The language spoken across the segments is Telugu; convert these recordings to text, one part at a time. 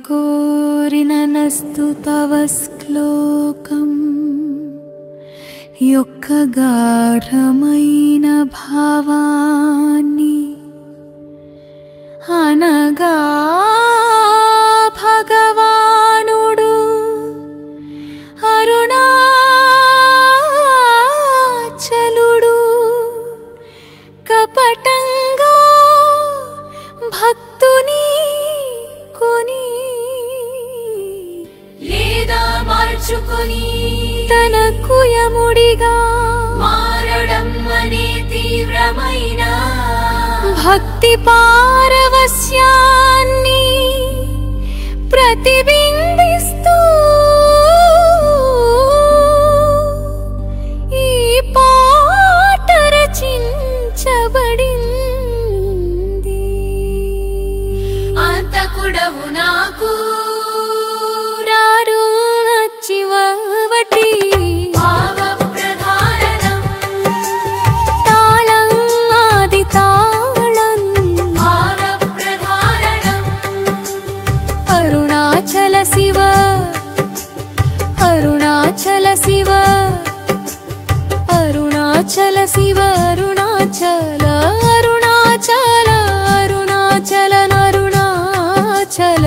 కోరిన నస్తు తవ శ్లోకం యొక్క గాఢమైన భావాన్ని అనగా భగవానుడు అరుణాచలుడు కపటంగా భక్తుని కొని లేదా మార్చుకొని తన కుయముడిగా మారడం అనే తీవ్రమైన భక్తి పారవస్యాన్ని ప్రతిబింబిస్తూ ఈ పాట రచించబడింది. అంతకుడవు నాకు రారు నచ్చివటి శివ అరుణాచల శివ అరుణాచల శివ అరుణాచల అరుణాచల అరుణాచల అరుణాచల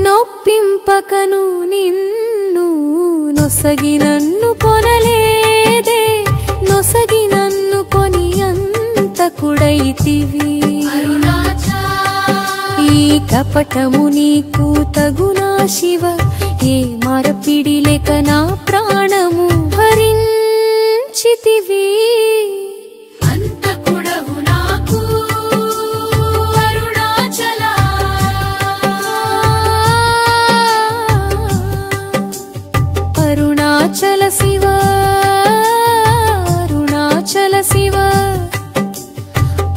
నొప్పింపకను నిన్ను నొసగి నన్ను కొనలేదే నొసగి నన్ను కొని అంతకుడైతివి. ఈ కపటము నీకు తగునా శివ ఏ మరపిడి లేక నా ప్రాణము భరించితివి. అంతకుడవు నాకు అరుణాచల అరుణాచల శివ అరుణాచల శివ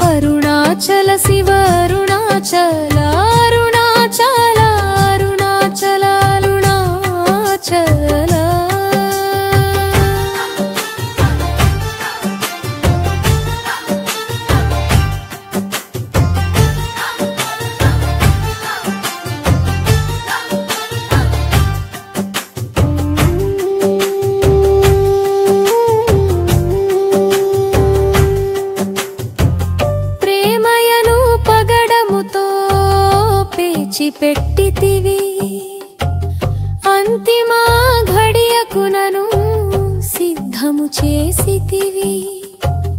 అరుణాచల శివ అరుణాచల అరుణాచల అరుణాచల అరుణాచల పెట్టితివి అంతిమ ఘడియకు నను సిద్ధము చేసితివి.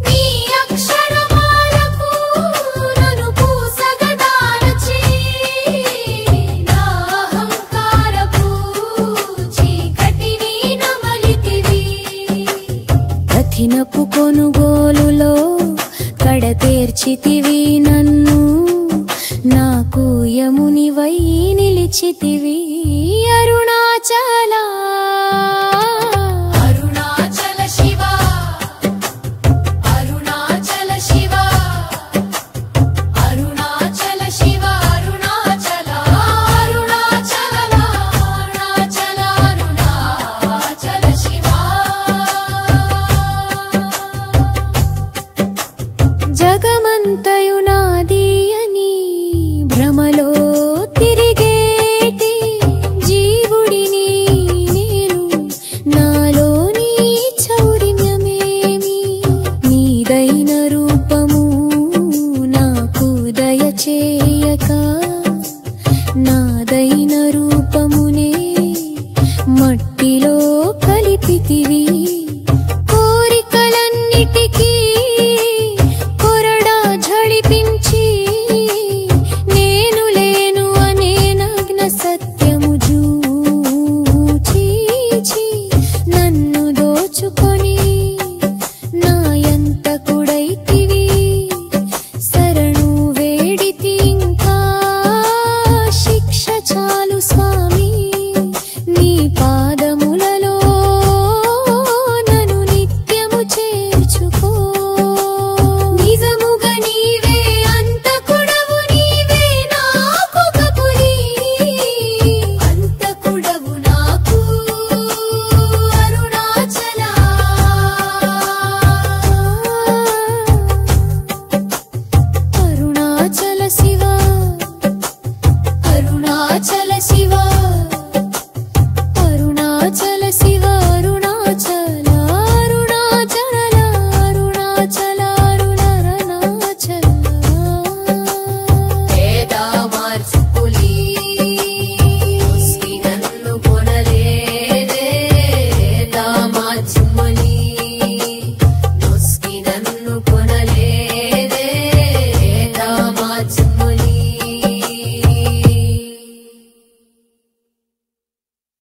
నీ అక్షరమాలకు నను పూసగదానచి నా అహంకారపు చీకటిని నమలితివి. కఠినపు కొనుగో